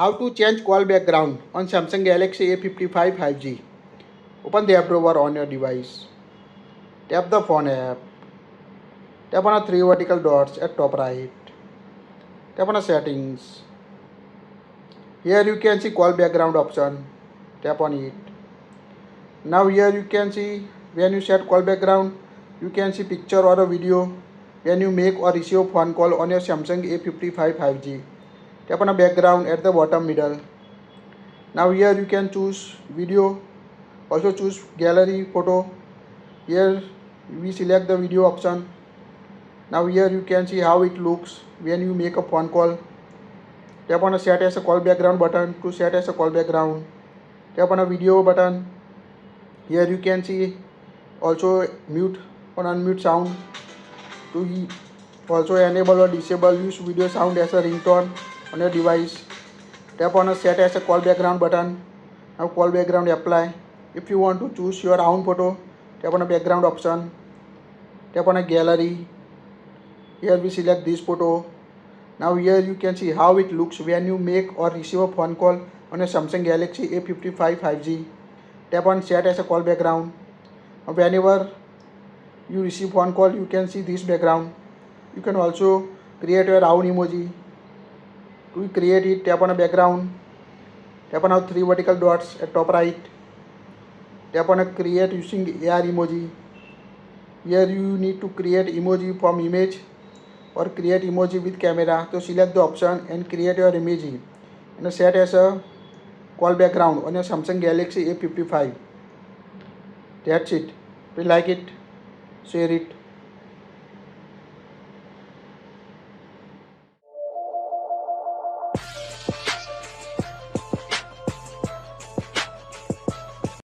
How to change call background on Samsung Galaxy A55 5G. Open the app drawer on your device. Tap the phone app. Tap on the three vertical dots at top right. Tap on the settings. Here you can see call background option. Tap on it. Now here you can see when you set call background, you can see picture or a video when you make or receive a phone call on your Samsung A55 5G. Tap on the background at the bottom middle. Now here you can choose video, also choose gallery photo. Here we select the video option. Now here you can see how it looks when you make a phone call. Tap on a set as a call background button to set as a call background. Tap on a video button. Here you can see also mute or unmute sound. To also enable or disable use video sound as a ringtone on your device. Tap on a set as a call background button. Now call background apply. If you want to choose your own photo, tap on a background option. Tap on a gallery. Here we select this photo. Now here you can see how it looks when you make or receive a phone call on a Samsung Galaxy A55 5G. Tap on set as a call background. Whenever you receive phone call, you can see this background. You can also create your own emoji. To create it, tap on a background. Tap on our three vertical dots at top right. Tap on a create using AR emoji. Here you need to create emoji from image or create emoji with camera. So select the option and create your emoji and set as a call background on your Samsung Galaxy A55. That's it. If you like it, share it.